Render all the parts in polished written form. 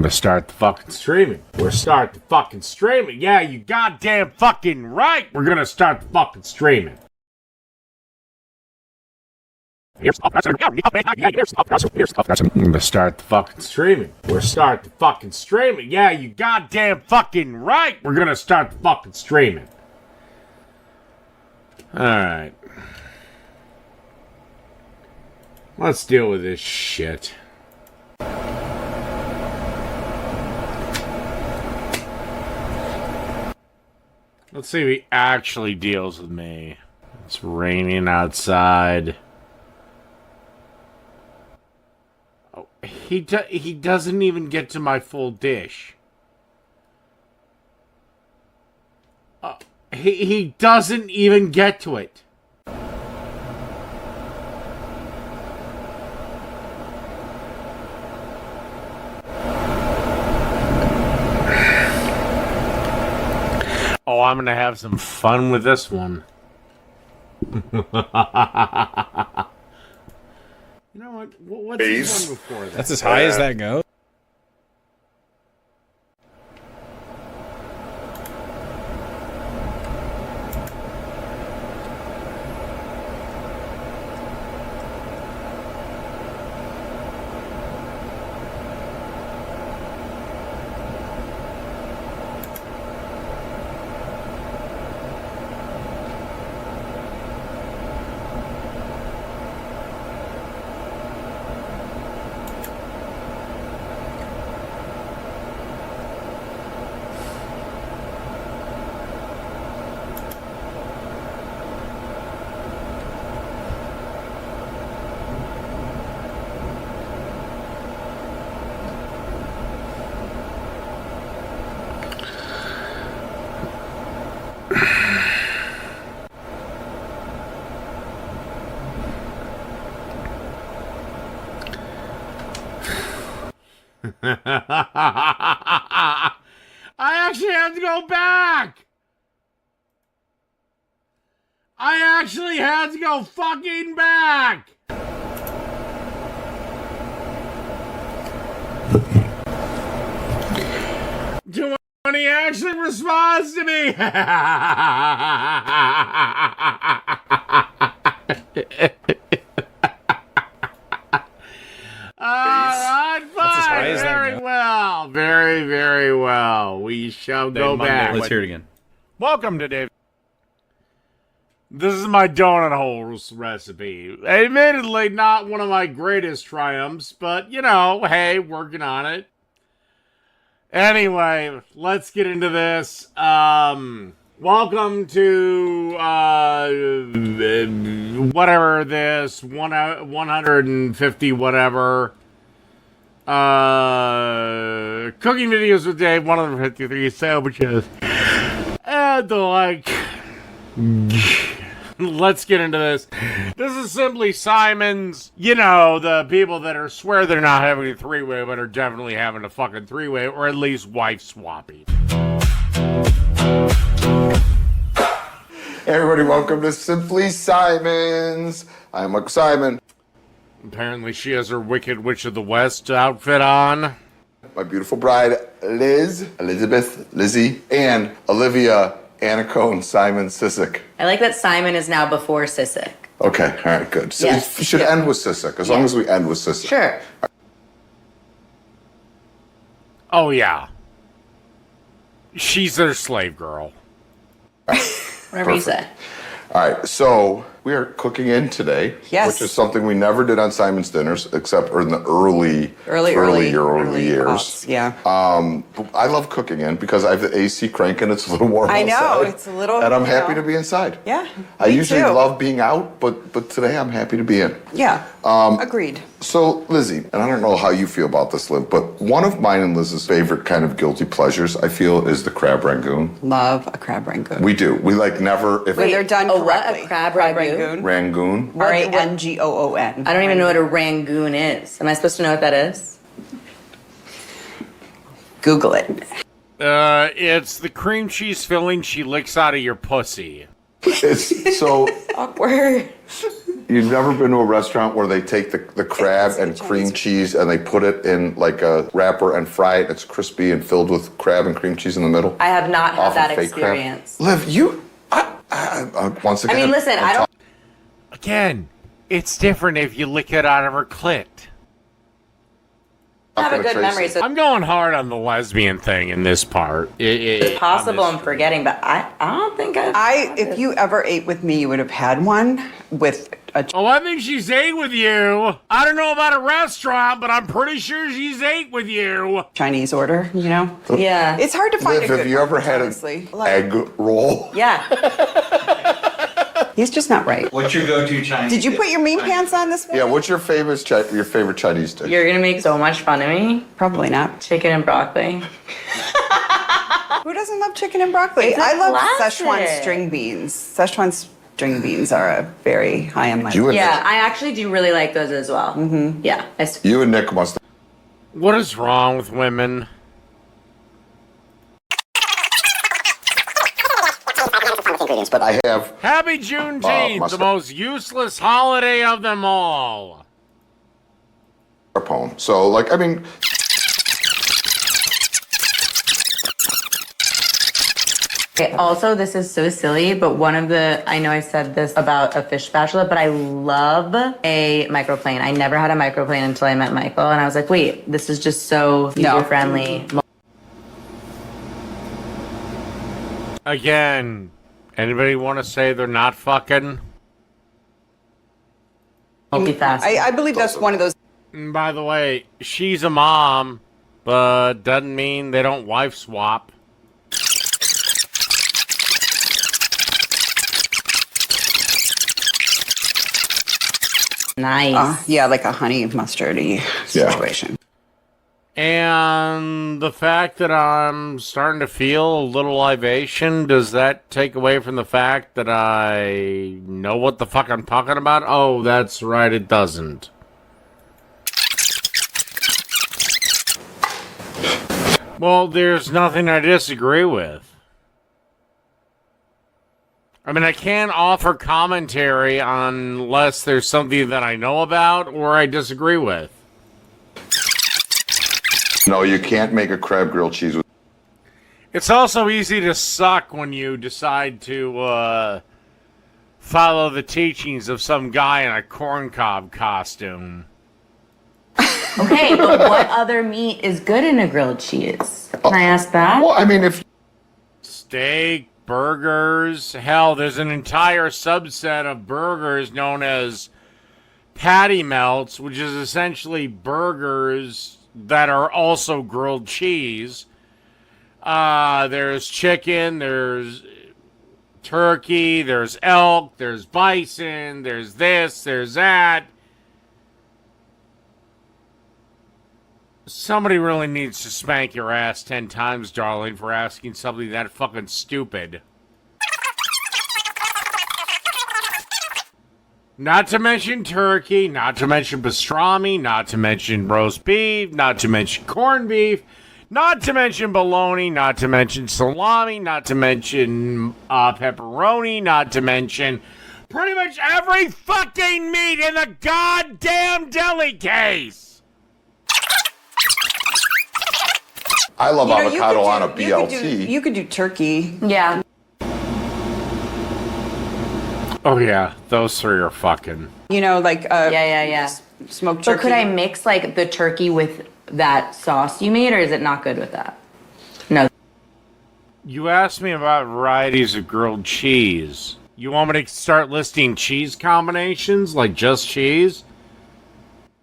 I'm gonna start the fucking streaming. We're start the fucking streaming. Yeah, you goddamn fucking right. We're gonna start the fucking streaming. I'm gonna start the fucking streaming. We're start the fucking streaming. Yeah, you goddamn fucking right. We're gonna start the fucking streaming. Alright. Let's deal with this shit. Let's see if he actually deals with me. It's raining outside. Oh, he doesn't even get to my full dish. He doesn't even get to it. Oh, I'm gonna have some fun with this one. You know what? What's this one before that? That's as high as that goes? I actually have to go back. I actually had to go fucking back. When he actually responds to me. Very well. Very, very well. We shall go back. Let's hear it again. Welcome to Dave. This is my donut holes recipe. Admittedly, not one of my greatest triumphs, but, you know, hey, working on it. Anyway, let's get into this. Welcome to, whatever this, 150 whatever. Cooking videos with Dave, 153 sandwiches. And the like. Let's get into this. This is simply Simon's, you know, the people that are swear they're not having a three-way, but are definitely having a fucking three-way, or at least wife swapping. Hey everybody, welcome to Simply Simon's. I'm Uncle Simon. Apparently she has her Wicked Witch of the West outfit on. My beautiful bride, Liz, Elizabeth, Lizzie, and Olivia Anacone Simon Sissick. I like that Simon is now before Sissick. Okay, all right, good. So yes. We should end with Sissick, as long as we end with Sissick. Sure. Oh, yeah. She's their slave girl. Whatever you say. All right, so we are cooking in today, Yes. which is something we never did on Simon's Dinners, except in the early years. Pops, yeah. But I love cooking in because I have the AC cranking. It's a little warm I know, outside, it's a little, and I'm you happy know. to be inside. Yeah, I me usually too. love being out, but today I'm happy to be in. Yeah, agreed. So, Lizzie, and I don't know how you feel about this, Liv, but one of mine and Liz's favorite kind of guilty pleasures, I feel, is the crab rangoon. Love a crab rangoon. We do. We like never... If When they're done a what? correctly. A crab rangoon? Rangoon. Rangoon. I don't even know what a rangoon is. Am I supposed to know what that is? Google it. It's the cream cheese filling she licks out of your pussy. It's so... Awkward. You've never been to a restaurant where they take the crab and cream cheese and they put it in like a wrapper and fry it. It's crispy and filled with crab and cream cheese in the middle. I have not had Off of that fake crab. experience. Liv, once again. I mean, listen, I don't Again, it's different if you lick it out of her clit. have a good memory, so I'm going hard on the lesbian thing in this part. it's possible I'm forgetting, but I don't think If you ever ate with me, you would have had one with a Oh, I think she's ate with you. I don't know about a restaurant, but I'm pretty sure she's ate with you. Chinese order, you know? Yeah. It's hard to find Liv, a good have you one, ever had honestly. an egg roll? Yeah. He's just not right. What's your go-to Chinese? Did you put your mean pants on this morning? Yeah, what's your favorite Chinese dish? You're gonna make so much fun of me. Probably not. Chicken and broccoli. Who doesn't love chicken and broccoli? It's a I love classic. Szechuan string beans. Szechuan string beans are a very high on my You and Yeah, I actually do really like those as well. Mm-hmm. Yeah. You and Nick must. What is wrong with women? But I have Happy Juneteenth, the most useless holiday of them all. a poem. So, like, I mean, Okay, also, this is so silly, but I know I said this about a fish spatula, but I love a microplane. I never had a microplane until I met Michael, and I was like, wait, this is just so user-friendly. Again, anybody want to say they're not fucking? Multifaceted. I believe that's one of those. And by the way, she's a mom, but doesn't mean they don't wife swap. Nice. Yeah, like a honey mustardy situation. And the fact that I'm starting to feel a little libation, does that take away from the fact that I know what the fuck I'm talking about? Oh, that's right, it doesn't. Well, there's nothing I disagree with. I mean, I can't offer commentary unless there's something that I know about or I disagree with. no, you can't make a crab grilled cheese with. It's also easy to suck when you decide to follow the teachings of some guy in a corncob costume. Okay, but what other meat is good in a grilled cheese? Can I ask that? Well, I mean, if Steak, burgers, hell, there's an entire subset of burgers known as patty melts, which is essentially burgers that are also grilled cheese. There's chicken, there's turkey, there's elk, there's bison, there's this, there's that. Somebody really needs to spank your ass 10 times, darling, for asking something that fucking stupid. Not to mention turkey, not to mention pastrami, not to mention roast beef, not to mention corned beef, not to mention bologna, not to mention salami, not to mention pepperoni, not to mention pretty much every fucking meat in the goddamn deli case. I love You know, avocado on a you could BLT. You could do turkey. Yeah. Oh yeah, those three are fucking. You know, like Yeah. smoked turkey. But could I mix like the turkey with that sauce you made, or is it not good with that? No. You asked me about varieties of grilled cheese. You want me to start listing cheese combinations, like just cheese?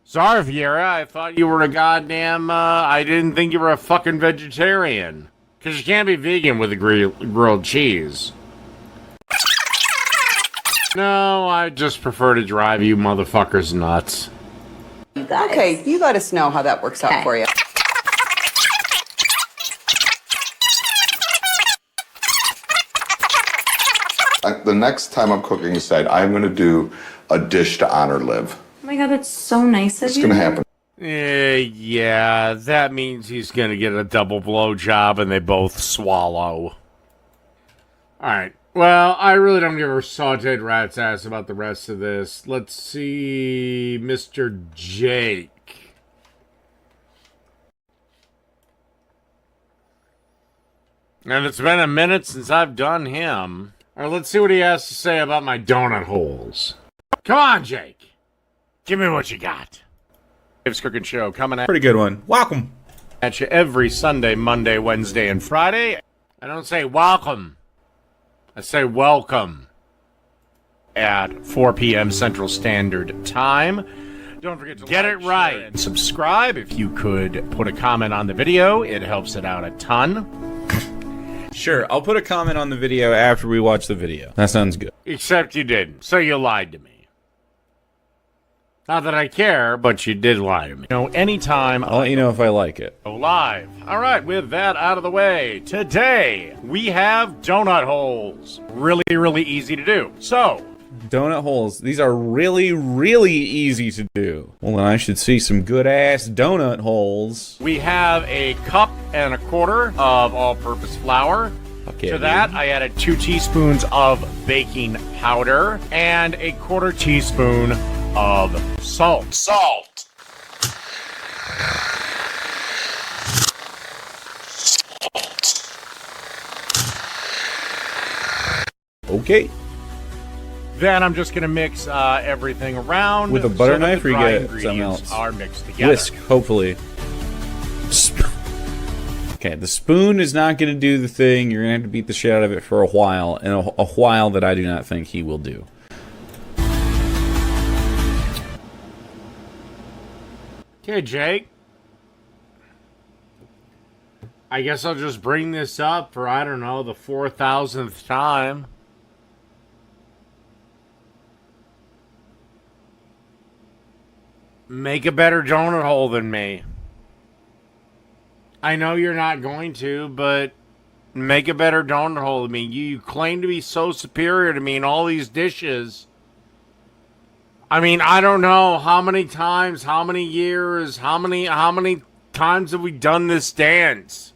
Sorry, Viera, I thought you were a goddamn, I didn't think you were a fucking vegetarian. Because you can't be vegan with a grilled cheese. No, I just prefer to drive you motherfuckers nuts. You guys. Okay, you let us know how that works out Okay. for you. The next time I'm cooking a side, I'm going to do a dish to honor Liv. Oh my god, that's so nice of It's you. going to happen. Yeah, that means he's gonna get a double blow job and they both swallow. Alright, Well, I really don't give a sauteed rat's ass about the rest of this. Let's see, Mr. Jake. And it's been a minute since I've done him. All right, let's see what he has to say about my donut holes. Come on, Jake. Give me what you got. Dave's Cooking Show coming Pretty good one. Welcome. at you every Sunday, Monday, Wednesday, and Friday. I don't say welcome. I say welcome at 4 p.m. Central Standard Time. Don't forget to get it right and subscribe. If you could put a comment on the video, it helps it out a ton. Sure, I'll put a comment on the video after we watch the video. That sounds good. Except you didn't, so you lied to me. Not that I care, but you did lie to me. Anytime I'll let you know if I like it. go live. All right, with that out of the way, today we have donut holes. Really, really easy to do. So, Donut holes. These are really, really easy to do. Well, then I should see some good-ass donut holes. we have a cup and a quarter of all-purpose flour. Okay, To that, I added 2 teaspoons of baking powder and a quarter teaspoon of salt. Okay. Then I'm just gonna mix everything around With a butter so that knife, the or you dry get something ingredients else? are mixed together. Whisk, hopefully. Okay, the spoon is not going to do the thing. You're going to have to beat the shit out of it for a while, and a while that I do not think he will do. Okay, Jake. I guess I'll just bring this up for, I don't know, the 4,000th time. Make a better donut hole than me. I know you're not going to, but make a better donut hole than me. You claim to be so superior to me in all these dishes. I mean, I don't know how many times, how many years, how many times have we done this dance?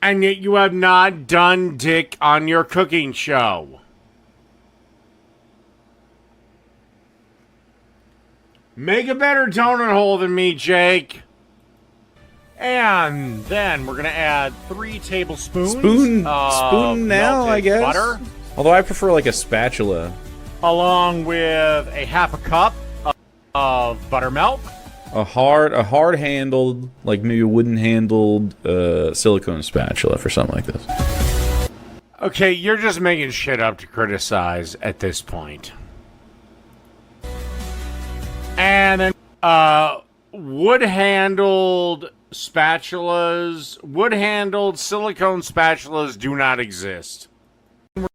And yet you have not done dick on your cooking show. Make a better donut hole than me, Jake. And then we're gonna add 3 tablespoons. Spoon now, melted I guess. butter, Although I prefer like a spatula. along with a half a cup of buttermilk. A hard-handled, like maybe wooden-handled silicone spatula for something like this. Okay, you're just making shit up to criticize at this point. And then wood-handled silicone spatulas do not exist.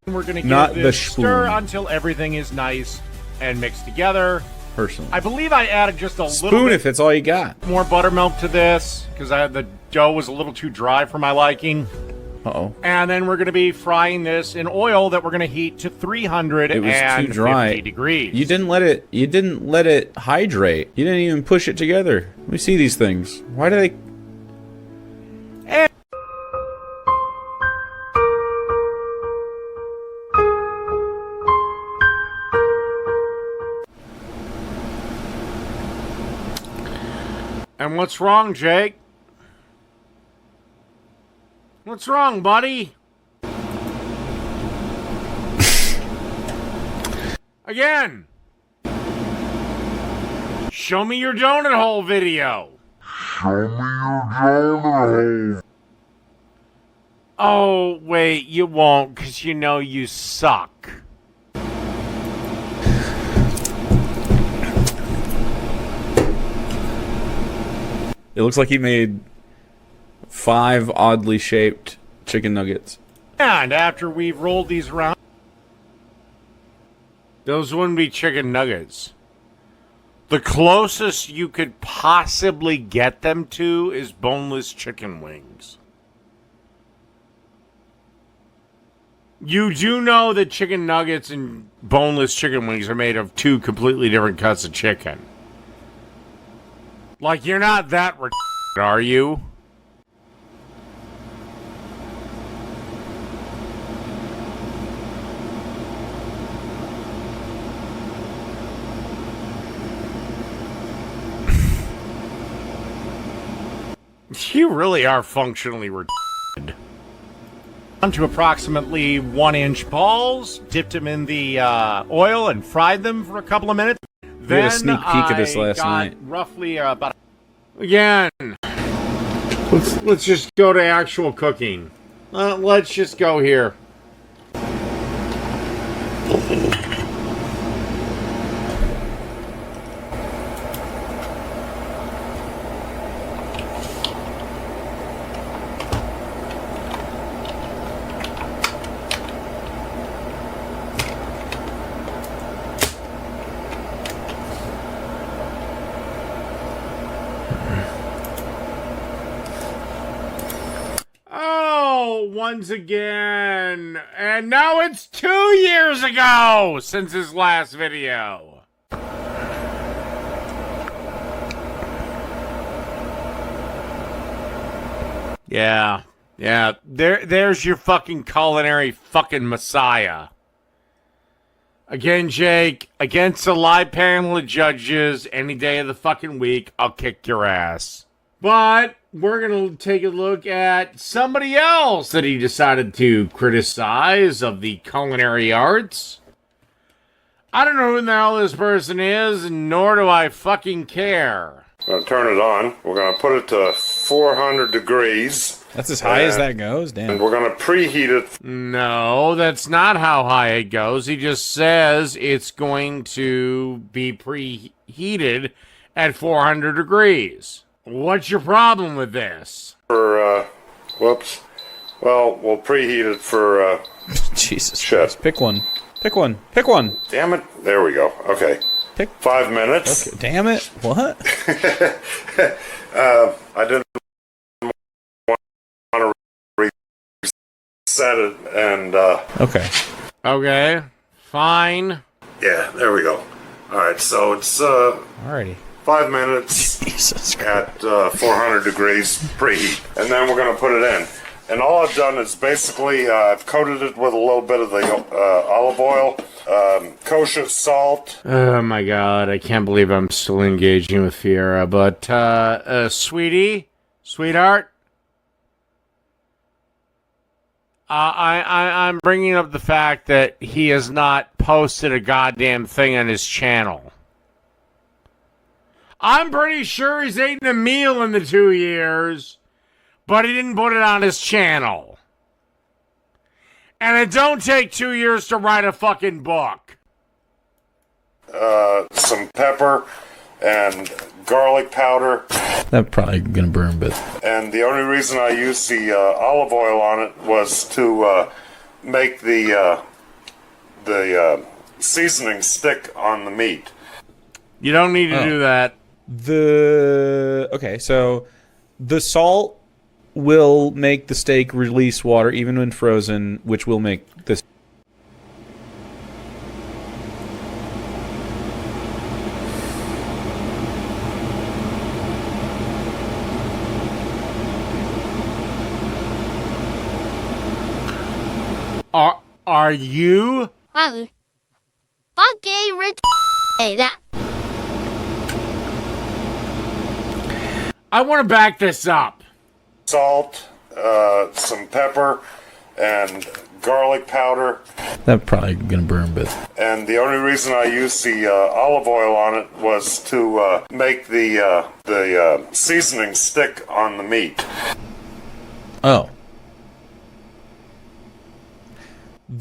We're gonna Not give the this stir spoon. until everything is nice and mixed together. Personally, I believe I added just a little spoon bit if that's all you got. more buttermilk to this because the dough was a little too dry for my liking. Uh-oh. And then we're going to be frying this in oil that we're going to heat to 350 It was too dry. degrees. You didn't let it hydrate. You didn't even push it together. Let me see these things. Why do they... And what's wrong, Jake? What's wrong, buddy? Again. Show me your donut hole video. Oh, wait, you won't, because you know you suck. It looks like he made 5 oddly shaped chicken nuggets. And after we've rolled these around, those wouldn't be chicken nuggets. The closest you could possibly get them to is boneless chicken wings. You do know that chicken nuggets and boneless chicken wings are made of 2 completely different cuts of chicken. Like, you're not that retarded, are you? You really are functionally retarded. Onto approximately 1-inch balls, dipped them in the oil and fried them for a couple of minutes. We had a sneak peek of this last night. Roughly about. Again, let's just go to actual cooking. Let's just go here. Once again, and now it's 2 years ago since his last video. Yeah, there's your fucking culinary fucking messiah. Again, Jake, against a live panel of judges any day of the fucking week, I'll kick your ass. But we're going to take a look at somebody else that he decided to criticize of the culinary arts. I don't know who the hell this person is, nor do I fucking care. I'm going to turn it on. We're going to put it to 400 degrees. That's as high as that goes? Damn. And we're going to preheat it. No, that's not how high it goes. He just says it's going to be preheated at 400 degrees. What's your problem with this? Whoops. Well, we'll preheat it for, Jesus shit. Christ. Pick one. Pick one. Pick one. Damn it. There we go. Okay. Pick. 5 minutes. Okay. Damn it. What? I didn't want to reset it and, Okay. Okay, fine. yeah, there we go. Alright, so it's, Alrighty. 5 minutes Jesus Christ. at 400 degrees preheat. And then we're going to put it in. And all I've done is basically I've coated it with a little bit of the olive oil, kosher salt. Oh my god, I can't believe I'm still engaging with Fiera. But, sweetie, sweetheart, I'm bringing up the fact that he has not posted a goddamn thing on his channel. I'm pretty sure he's eaten a meal in the 2 years, but he didn't put it on his channel. And it don't take 2 years to write a fucking book. Some pepper and garlic powder. That's probably gonna burn, but And the only reason I used the olive oil on it was to make the seasoning stick on the meat. You don't need to do that. okay, so the salt will make the steak release water even when frozen, which will make this. Are you? Fucking retarded. I want to back this up. Salt, some pepper, and garlic powder. That's probably gonna burn, but And the only reason I used the olive oil on it was to make the seasoning stick on the meat. oh.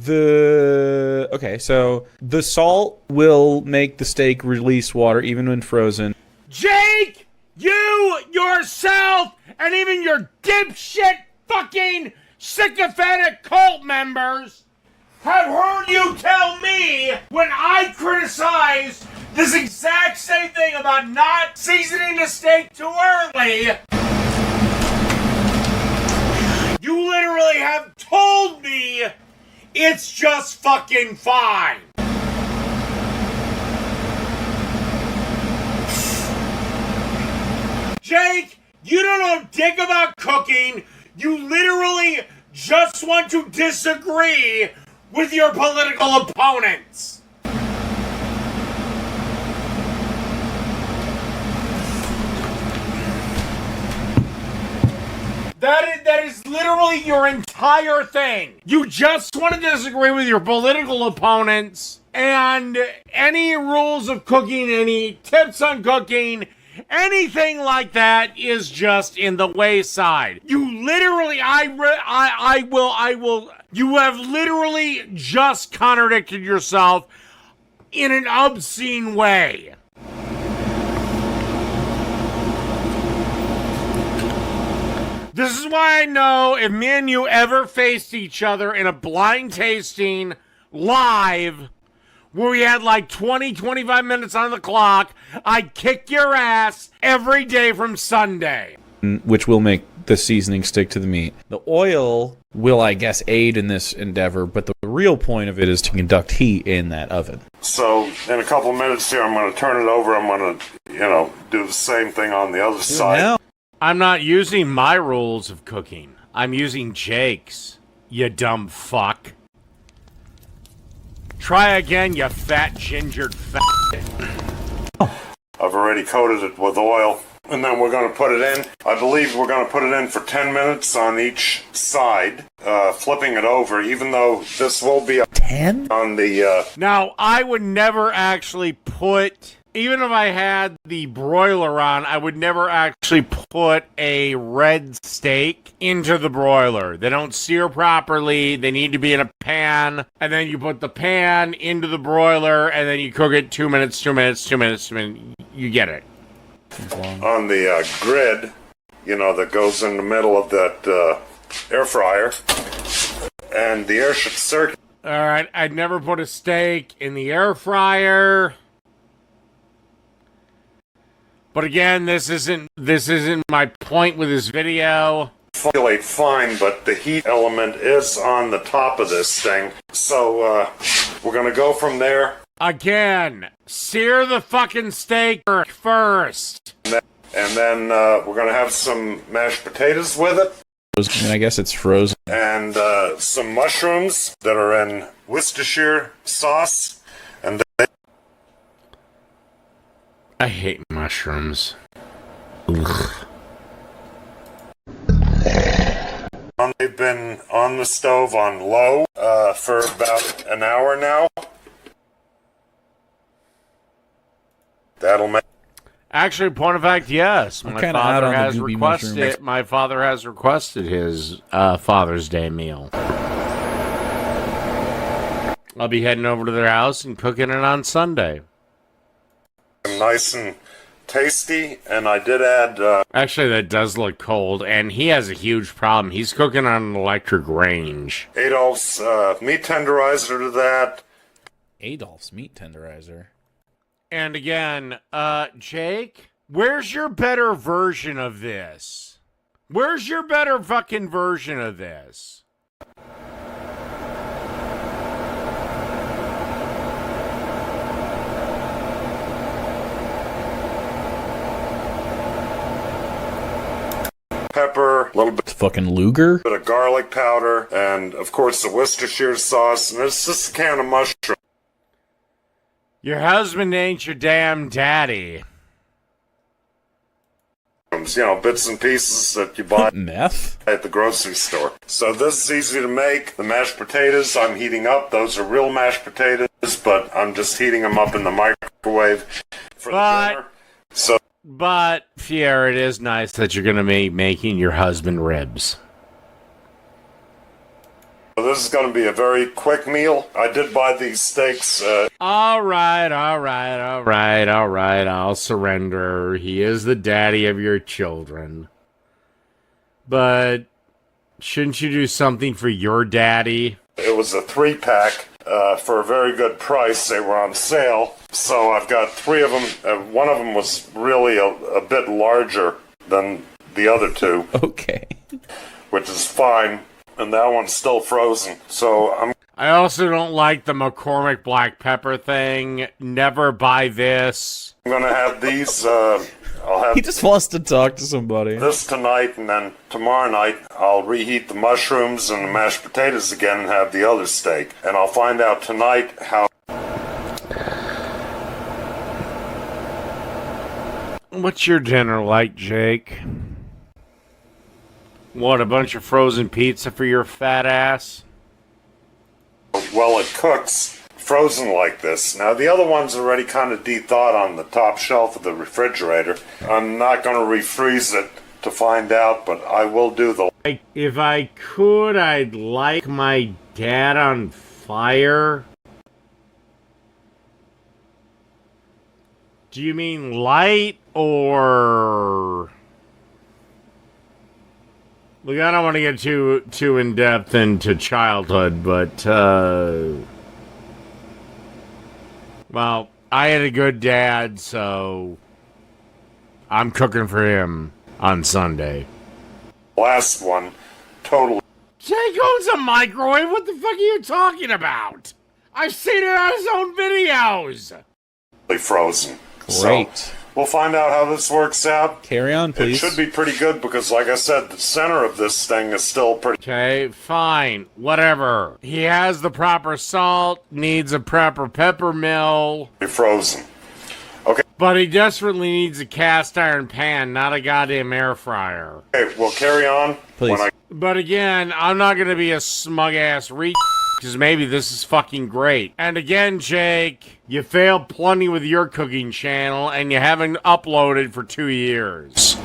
Okay, so the salt will make the steak release water even when frozen. Jake, you yourself and even your dipshit fucking sycophantic cult members have heard you tell me when I criticized this exact same thing about not seasoning the steak too early. You literally have told me it's just fucking fine. Jake, you don't know dick about cooking. You literally just want to disagree with your political opponents. That is literally your entire thing. You just want to disagree with your political opponents, and any rules of cooking, any tips on cooking, anything like that is just in the wayside. You literally, you have literally just contradicted yourself in an obscene way. This is why I know if me and you ever faced each other in a blind tasting live where we had like 25 minutes on the clock, I'd kick your ass every day from Sunday. Which will make the seasoning stick to the meat. The oil will, I guess, aid in this endeavor, but the real point of it is to conduct heat in that oven. So in a couple of minutes here, I'm going to turn it over. I'm going to, do the same thing on the other side. Now, I'm not using my rules of cooking. I'm using Jake's, you dumb fuck. Try again, you fat gingered fat. I've already coated it with oil, and then we're going to put it in. I believe we're going to put it in for 10 minutes on each side, flipping it over, even though this will be 10? on the... Now, I would never actually put... Even if I had the broiler on, I would never actually put a red steak into the broiler. They don't sear properly. They need to be in a pan. And then you put the pan into the broiler, and then you cook it 2 minutes, 2 minutes, 2 minutes, 2 minutes. You get it. on the grid, that goes in the middle of that air fryer, and the air should circulate. All right, I'd never put a steak in the air fryer. But again, this isn't my point with this video. Fine, but the heat element is on the top of this thing. So we're gonna go from there. Again, sear the fucking steak first. And then we're gonna have some mashed potatoes with it. I guess it's frozen. And some mushrooms that are in Worcestershire sauce. And then I hate mushrooms. Ugh. they've been on the stove on low for about an hour now. That'll make. Actually, point of fact, yes. I'm kinda out on the goopy mushrooms. My father has requested his Father's Day meal. I'll be heading over to their house and cooking it on Sunday. Nice and tasty, and I did add... Actually, that does look cold, and he has a huge problem. He's cooking on an electric range. Adolph's meat tenderizer to that. Adolph's meat tenderizer. And again, Jake, where's your better version of this? Where's your better fucking version of this? Pepper, a little bit Fucking Luger? of garlic powder, and of course the Worcestershire sauce, and it's just a can of mushrooms. Your husband ain't your damn daddy. Bits and pieces that you buy Meth? at the grocery store. So this is easy to make. The mashed potatoes I'm heating up. Those are real mashed potatoes, but I'm just heating them up in the microwave for the dinner. So, But, Pierre, it is nice that you're going to be making your husband ribs. this is going to be a very quick meal. I did buy these steaks. All right. I'll surrender. He is the daddy of your children. But shouldn't you do something for your daddy? It was a 3-pack for a very good price. They were on sale. So I've got 3 of them. One of them was really a bit larger than the other 2. Okay. Which is fine. And that one's still frozen. So I also don't like the McCormick black pepper thing. Never buy this. I'm going to have these. I'll have He just wants to talk to somebody. this tonight, and then tomorrow night I'll reheat the mushrooms and the mashed potatoes again and have the other steak. And I'll find out tonight how... What's your dinner like, Jake? What, a bunch of frozen pizza for your fat ass? Well, it cooks frozen like this. Now, the other one's already kind of de-thawed on the top shelf of the refrigerator. I'm not going to refreeze it to find out, but I will do the... If I could, I'd like my dad on fire. Do you mean light or... Look, I don't want to get too in depth into childhood, but well, I had a good dad, so I'm cooking for him on Sunday. last one totally Jake owns a microwave. What the fuck are you talking about? I've seen it on his own videos. frozen. Great. So we'll find out how this works out. Carry on, It please. should be pretty good because, like I said, the center of this thing is still pretty Okay, fine, whatever. He has the proper salt, needs a proper pepper mill, frozen. Okay, but he desperately needs a cast iron pan, not a goddamn air fryer. we'll carry on. Please. But again, I'm not gonna be a smug ass because maybe this is fucking great. And again, Jake, you failed plenty with your cooking channel, and you haven't uploaded for 2 years.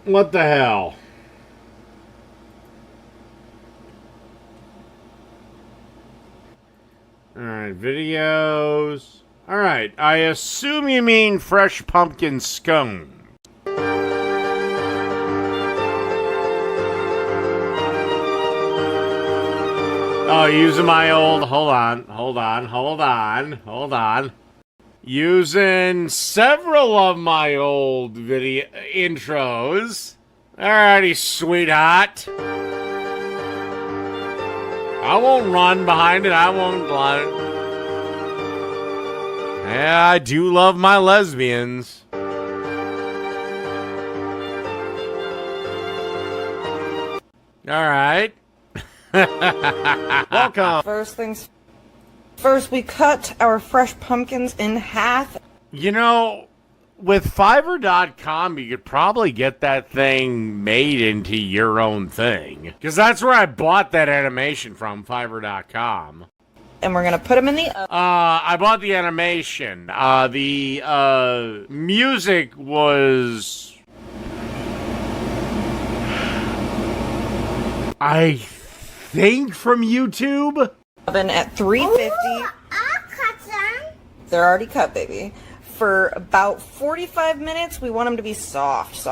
What the hell? Alright, videos. Alright, I assume you mean fresh pumpkin scone. Oh, using my old... Hold on. Using several of my old video intros. Alrighty, sweetheart. I won't run behind it. I won't run. Yeah, I do love my lesbians. Alright. Welcome. First things first, we cut our fresh pumpkins in half. You know, with Fiverr.com, you could probably get that thing made into your own thing. Because that's where I bought that animation from, Fiverr.com. And we're gonna put them in the oven. I bought the animation. The music was... I think from YouTube? At 350. They're already cut, baby. For about 45 minutes, we want them to be soft.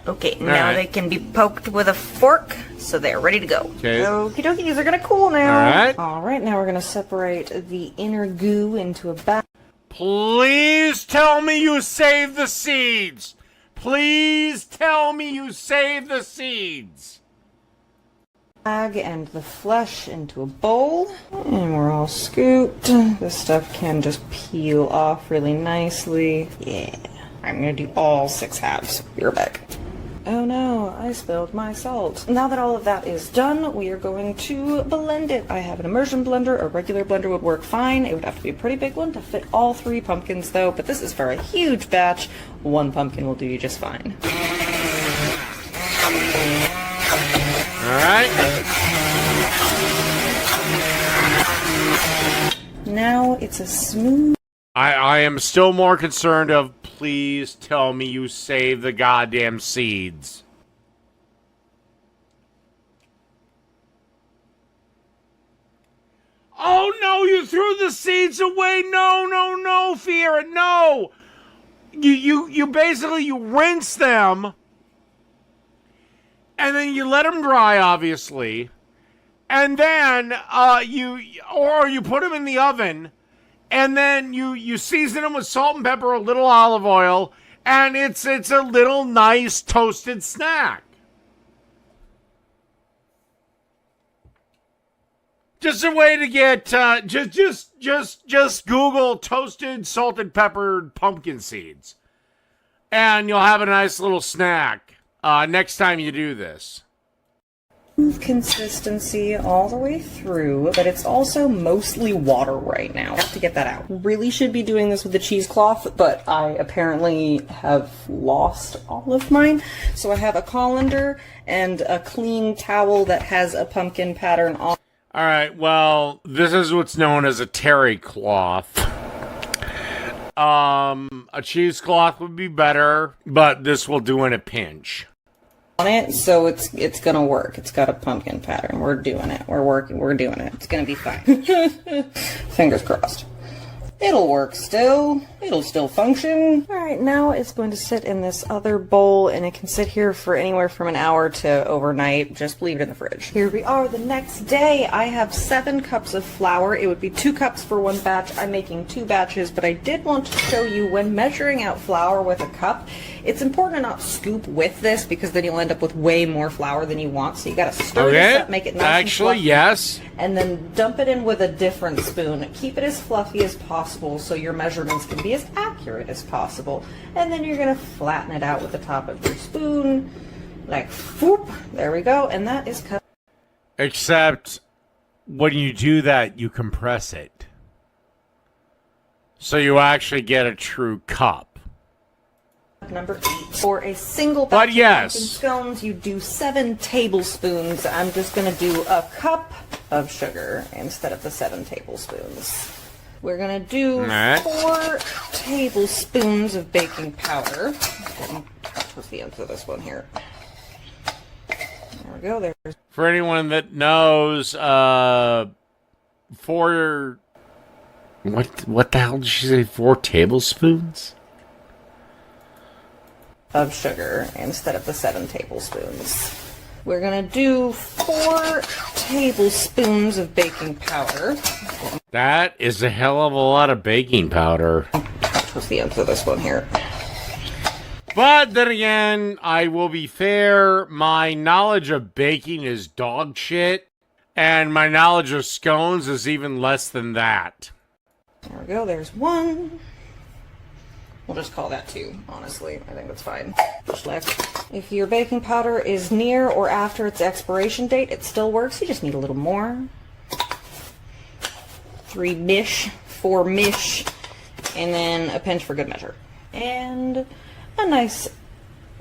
Okay, now right. they can be poked with a fork, so they're ready to go. Okay. Okie dokie, these are gonna cool now. Alright. Alright, now we're gonna separate the inner goo into a bag. Please tell me you saved the seeds. Please tell me you saved the seeds. And the flesh into a bowl, and we're all scooped. This stuff can just peel off really nicely. Yeah, I'm gonna do all 6 halves. Be right back. Oh no, I spilled my salt. Now that all of that is done, we are going to blend it. I have an immersion blender. A regular blender would work fine. It would have to be a pretty big one to fit all 3 pumpkins though, but this is for a huge batch. 1 pumpkin will do you just fine. Alright. Now it's a smooth... I am still more concerned of, please tell me you saved the goddamn seeds. Oh no, you threw the seeds away. No, Fiera, no. You basically, you rinse them. And then you let them dry, obviously. And then you put them in the oven. And then you season them with salt and pepper, a little olive oil, and it's a little nice toasted snack. Just a way to get just Google toasted salted peppered pumpkin seeds, and you'll have a nice little snack next time you do this. Consistency all the way through, but it's also mostly water right now. I have to get that out. Really should be doing this with the cheesecloth, but I apparently have lost all of mine. So I have a colander and a clean towel that has a pumpkin pattern on. All right, well, this is what's known as a terry cloth. A cheesecloth would be better, but this will do in a pinch. On it, so it's gonna work. It's got a pumpkin pattern. We're doing it. We're doing it. It's gonna be fine. Fingers crossed. It'll work still. It'll still function. Alright, now it's going to sit in this other bowl, and it can sit here for anywhere from an hour to overnight. Just leave it in the fridge. Here we are the next day. I have 7 cups of flour. It would be 2 cups for one batch. I'm making 2 batches, but I did want to show you when measuring out flour with a cup, it's important to not scoop with this because then you'll end up with way more flour than you want. So you gotta stir this up, make it nice and fluffy, yes. and then dump it in with a different spoon. Keep it as fluffy as possible so your measurements can be as accurate as possible. And then you're gonna flatten it out with the top of your spoon, like whoop. There we go, and that is cut. Except when you do that, you compress it, so you actually get a true cup. Number 8. For a single But batch yes. of pumpkin scones, you do 7 tablespoons. I'm just going to do a cup of sugar instead of the 7 tablespoons. We're going to do Alright. 4 tablespoons of baking powder. What's the end of this one here? There we go. There's For anyone that knows, what the hell did she say? 4 tablespoons? of sugar instead of the 7 tablespoons. We're gonna do 4 tablespoons of baking powder. That is a hell of a lot of baking powder. What's the end of this one here? But then again, I will be fair, my knowledge of baking is dog shit, and my knowledge of scones is even less than that. There we go, there's 1. We'll just call that 2, honestly. I think that's fine. Just left. If your baking powder is near or after its expiration date, it still works. You just need a little more. 3-mish, 4-mish, and then a pinch for good measure. And a nice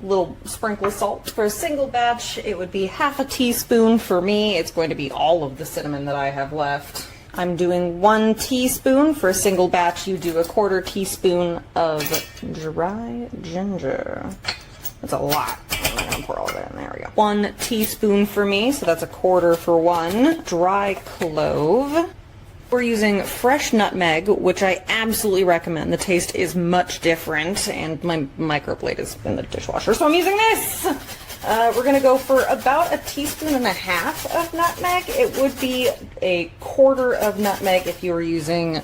little sprinkle of salt. For a single batch, it would be half a teaspoon. For me, it's going to be all of the cinnamon that I have left. I'm doing 1 teaspoon. For a single batch, you do a 1/4 teaspoon of dry ginger. That's a lot. I'm gonna pour all that in there. We go. 1 teaspoon for me, so that's a 1/4 for 1. Dry clove. We're using fresh nutmeg, which I absolutely recommend. The taste is much different, and my microplate is in the dishwasher, so I'm using this. We're gonna go for about 1.5 teaspoons of nutmeg. It would be a 1/4 of nutmeg if you were using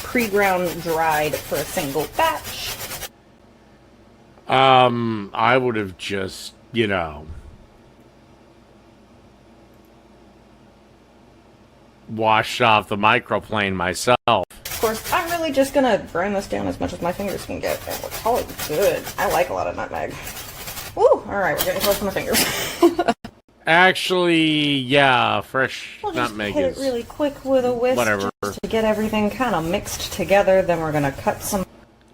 pre-ground dried for a single batch. I would have just, washed off the microplane myself. Of course, I'm really just gonna grind this down as much as my fingers can get. And we'll call it good. I like a lot of nutmeg. Woo! Alright, we're getting close to my fingers. Actually, yeah, fresh We'll just nutmeg hit is it really quick with a whisk whatever. just to get everything kind of mixed together. Then we're gonna cut some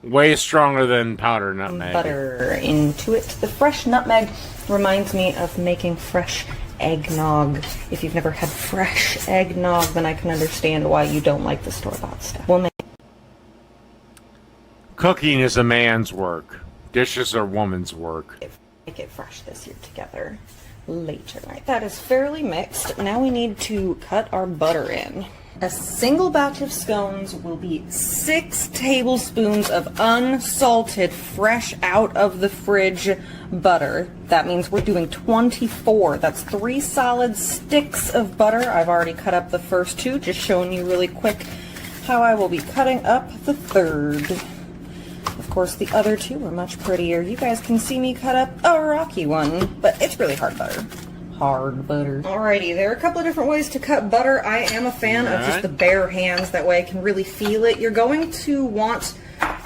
Way stronger than powdered nutmeg. butter into it. The fresh nutmeg reminds me of making fresh eggnog. If you've never had fresh eggnog, then I can understand why you don't like the store-bought stuff. We'll make Cooking is a man's work. Dishes are woman's work. it fresh this year together later. Right, that is fairly mixed. Now we need to cut our butter in. A single batch of scones will be 6 tablespoons of unsalted, fresh out of the fridge butter. That means we're doing 24. That's 3 solid sticks of butter. I've already cut up the first 2, just showing you really quick how I will be cutting up the third. Of course, the other 2 are much prettier. You guys can see me cut up a rocky one, but it's really hard butter. hard butter. Alrighty, there are a couple of different ways to cut butter. I am a fan of just Alright. the bare hands. That way I can really feel it. You're going to want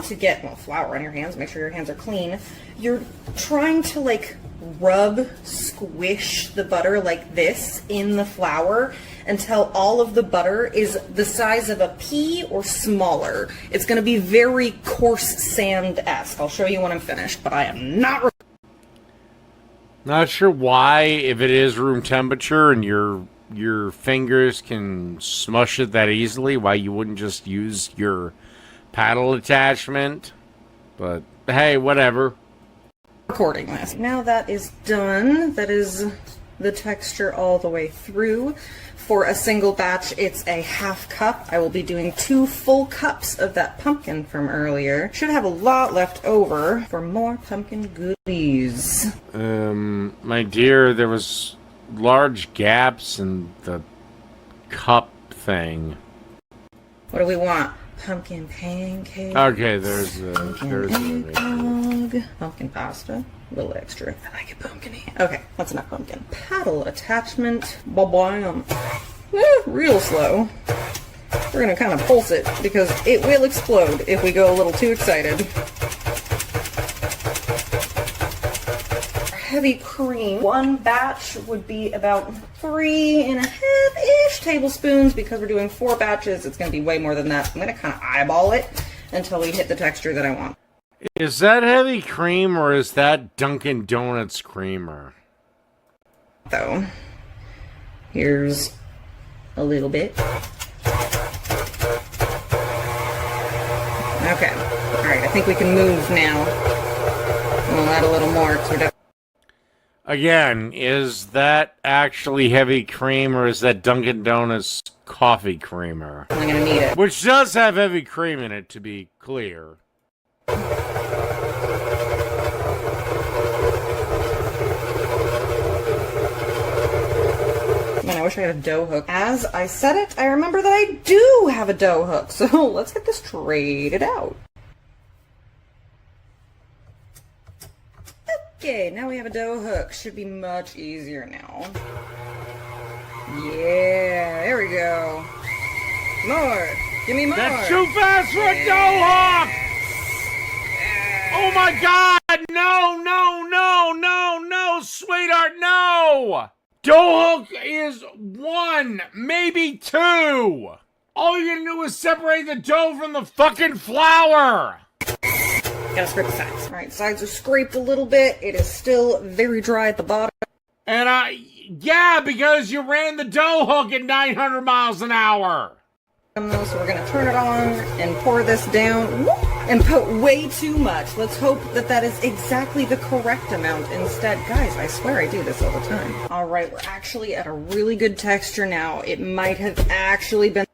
to get, well, flour on your hands. Make sure your hands are clean. You're trying to like rub, squish the butter like this in the flour until all of the butter is the size of a pea or smaller. It's going to be very coarse sand-esque. I'll show you when I'm finished, but I am not... Not sure why, if it is room temperature and your fingers can smush it that easily, why you wouldn't just use your paddle attachment. But hey, whatever. recording this. Now that is done, that is the texture all the way through. For a single batch, it's a half cup. I will be doing 2 full cups of that pumpkin from earlier. Should have a lot left over for more pumpkin goodies. My dear, there was large gaps in the cup thing. What do we want? Pumpkin pancake. Okay, there's Eggnog, pumpkin pasta, a little extra. I like it pumpkin-y. Okay, that's enough pumpkin. Paddle attachment, ba-bam. Real slow. We're gonna kind of pulse it because it will explode if we go a little too excited. Heavy cream. 1 batch would be about 3.5-ish tablespoons. Because we're doing 4 batches, it's going to be way more than that. I'm going to kind of eyeball it until we hit the texture that I want. Is that heavy cream or is that Dunkin' Donuts creamer? Though, here's a little bit. Okay. Alright, I think we can move now. We'll add a little more because we're definitely... Again, is that actually heavy cream or is that Dunkin' Donuts coffee creamer? I'm gonna need it. Which does have heavy cream in it, to be clear. Man, I wish I had a dough hook. As I said it, I remember that I do have a dough hook, so let's get this traded out. Okay, now we have a dough hook. Should be much easier now. Yeah, there we go. More. Give me more. That's too fast for a dough hook! Oh my god! No, no, no, no, no, sweetheart, no! Dough hook is 1, maybe 2! All you're gonna do is separate the dough from the fucking flour! Gotta scrape the sides. Alright, sides are scraped a little bit. It is still very dry at the bottom. And yeah, because you ran the dough hook at 900 miles an hour! So we're gonna turn it on and pour this down and put way too much. Let's hope that that is exactly the correct amount instead. Guys, I swear I do this all the time. Alright, we're actually at a really good texture now. It might have actually been...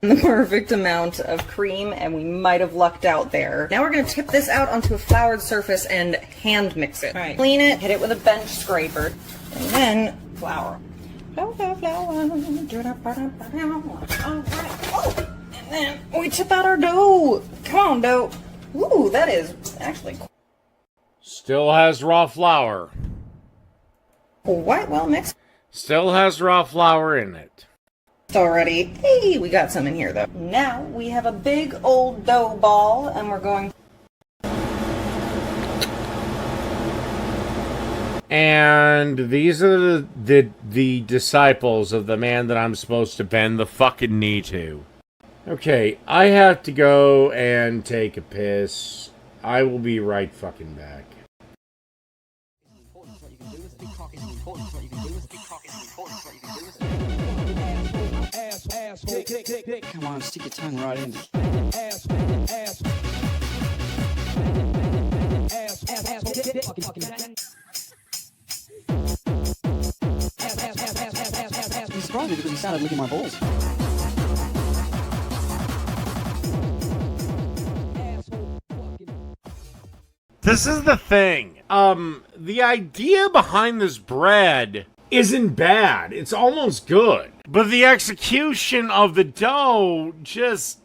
the perfect amount of cream, and we might have lucked out there. Now we're going to tip this out onto a floured surface and hand mix it. Right. Clean it, hit it with a bench scraper, and then flour. Flour, flour, flour. Alright. Oh, and then we tip out our dough. Come on, dough. Ooh, that is actually Still has raw flour. quite well mixed Still has raw flour in it. already. Hey, we got some in here though. Now we have a big old dough ball, and we're going... And these are the disciples of the man that I'm supposed to bend the fucking knee to. Okay, I have to go and take a piss. I will be right fucking back. Come on, stick your tongue right in. You surprised me because you started licking my balls. This is the thing. The idea behind this bread isn't bad. It's almost good. But the execution of the dough just...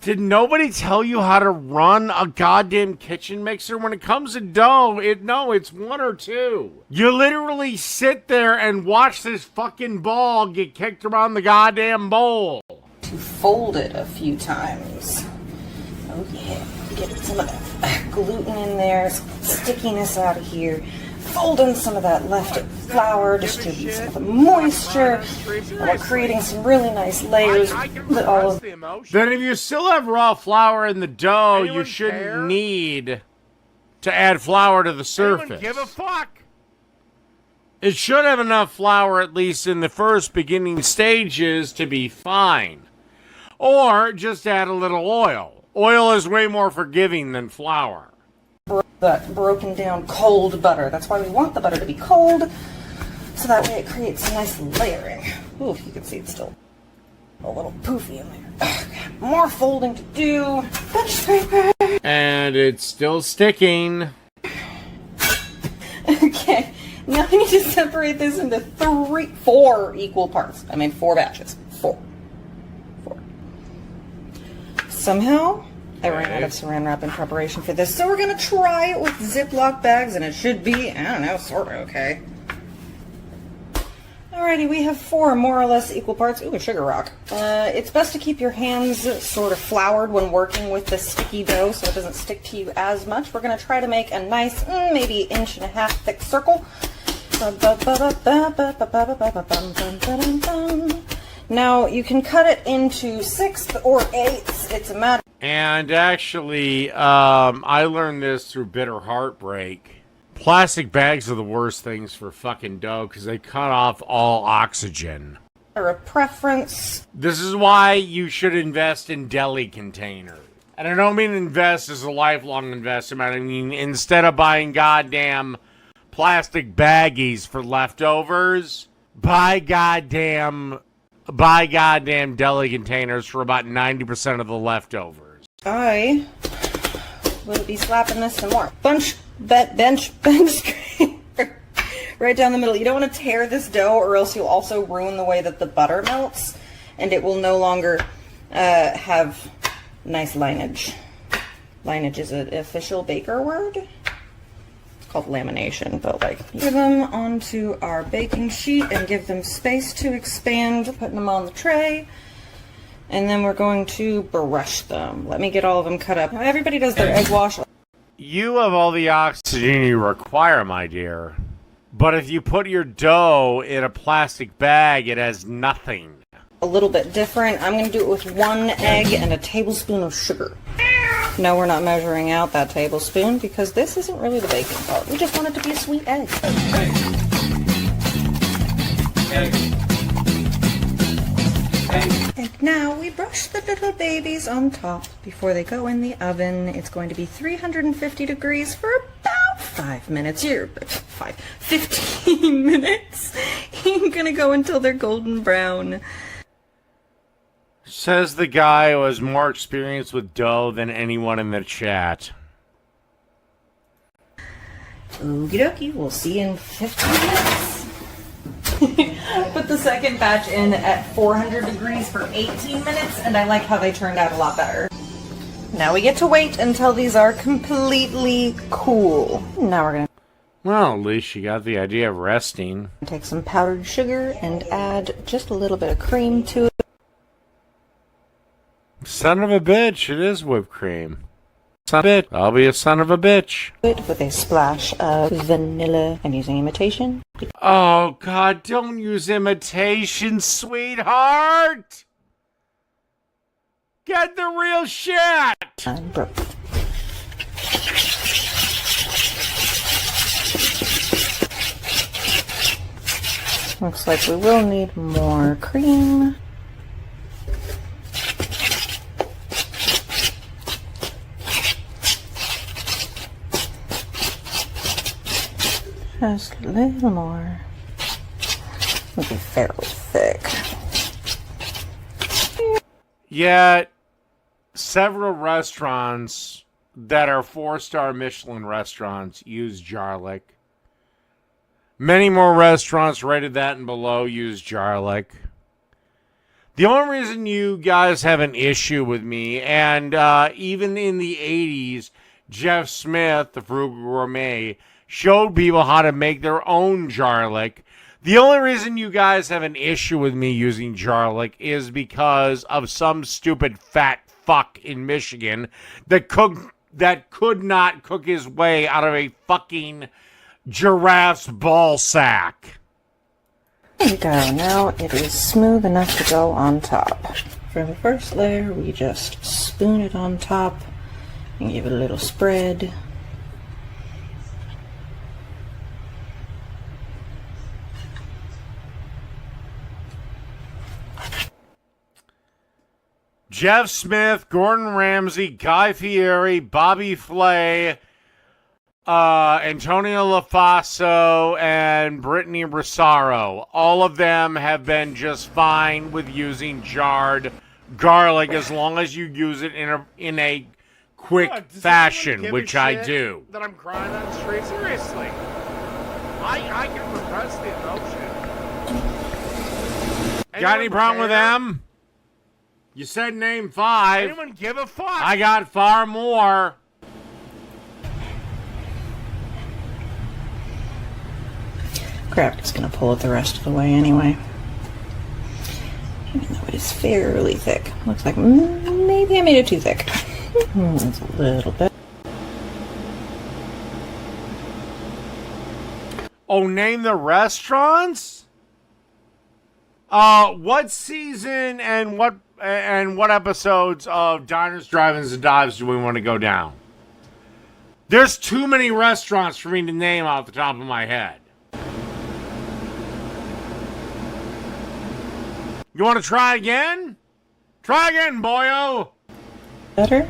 Did nobody tell you how to run a goddamn kitchen mixer? When it comes to dough, it's one or two. You literally sit there and watch this fucking ball get kicked around the goddamn bowl. To fold it a few times. Oh yeah, get some of that gluten in there, some stickiness out of here. Fold in some of that left flour, distribute some of the moisture, and we're creating some really nice layers with all of. Then if you still have raw flour in the dough, you shouldn't need to add flour to the surface. Give a fuck? It should have enough flour, at least in the first beginning stages, to be fine. Or just add a little oil. Oil is way more forgiving than flour. That broken down cold butter. That's why we want the butter to be cold, so that way it creates some nice layering. Ooh, you can see it's still a little poofy in there. Okay, more folding to do. Bench scraper. And it's still sticking. Okay, now I need to separate this into 4 equal parts. I mean 4 batches. 4. Somehow, I ran out of saran wrap in preparation for this, so we're gonna try it with Ziploc bags, and it should be, I don't know, sort of okay. Alrighty, we have 4 more or less equal parts. Ooh, a sugar rock. It's best to keep your hands sort of floured when working with the sticky dough so it doesn't stick to you as much. We're gonna try to make a nice, maybe 1.5 inch thick circle. Now, you can cut it into 1/6 or 1/8. It's a matter. And actually, I learned this through bitter heartbreak. Plastic bags are the worst things for fucking dough because they cut off all oxygen. Or a preference. This is why you should invest in deli containers. And I don't mean invest as a lifelong investment. I mean, instead of buying goddamn plastic baggies for leftovers, buy goddamn deli containers for about 90% of the leftovers. I will be slapping this some more. Bench scraper. Right down the middle. You don't want to tear this dough or else you'll also ruin the way that the butter melts and it will no longer have nice lineage. Lineage is an official baker word. It's called lamination, but like, give them onto our baking sheet and give them space to expand, putting them on the tray. And then we're going to brush them. Let me get all of them cut up. Now, everybody does their egg wash. You have all the oxygen you require, my dear. But if you put your dough in a plastic bag, it has nothing. A little bit different. I'm going to do it with 1 egg and a tablespoon of sugar. No, we're not measuring out that tablespoon because this isn't really the baking part. We just want it to be a sweet egg. And now we brush the little babies on top before they go in the oven. It's going to be 350 degrees for about 5 minutes. 15 minutes. You're going to go until they're golden brown. Says the guy who has more experience with dough than anyone in the chat. Okie dokie, we'll see you in 15 minutes. Put the second batch in at 400 degrees for 18 minutes, and I like how they turned out a lot better. Now we get to wait until these are completely cool. Now we're gonna Well, at least you got the idea of resting. take some powdered sugar and add just a little bit of cream to it. Son of a bitch, it is whipped cream. Son of a bitch. I'll be a son of a bitch. With a splash of vanilla. I'm using imitation. Oh, God, don't use imitation, sweetheart! Get the real shit! And broke. Looks like we will need more cream. Just a little more. It'll be fairly thick. Yet, several restaurants that are 4-star Michelin restaurants use garlic. Many more restaurants rated that and below use garlic. The only reason you guys have an issue with me, and even in the 80s, Jeff Smith, the Frugal Gourmet, showed people how to make their own garlic. The only reason you guys have an issue with me using garlic is because of some stupid fat fuck in Michigan that could not cook his way out of a fucking giraffe's ball sack. There we go. Now it is smooth enough to go on top. For the first layer, we just spoon it on top and give it a little spread. Jeff Smith, Gordon Ramsay, Guy Fieri, Bobby Flay, Antonio LaFaso, and Brittany Rosario. All of them have been just fine with using jarred garlic as long as you use it in a quick fashion, which I do. That I'm crying on the street? Seriously. I can repress the emotion. Got any problem with them? You said name 5. Anyone give a fuck? I got far more. Crap, it's gonna pull it the rest of the way anyway. Even though it is fairly thick. Looks like maybe I made it too thick. That's a little bit. Oh, name the restaurants? What season and what episodes of Diners, Drive-Ins, and Dives do we want to go down? There's too many restaurants for me to name off the top of my head. You want to try again? Try again, boyo. Better.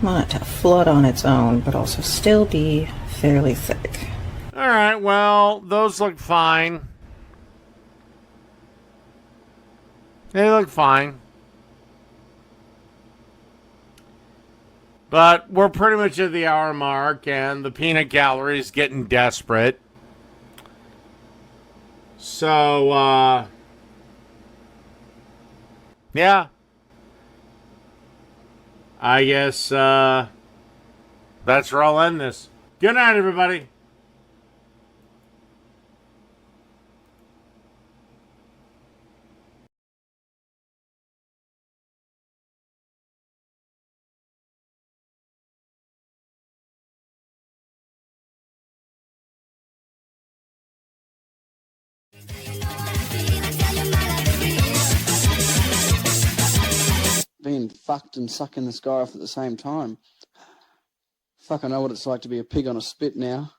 Want it to flood on its own, but also still be fairly thick. All right, well, those look fine. They look fine. But we're pretty much at the hour mark, and the peanut gallery is getting desperate. So, yeah. I guess, that's where I'll end this. Good night, everybody. Being fucked and sucking this guy off at the same time. Fuck, I know what it's like to be a pig on a spit now.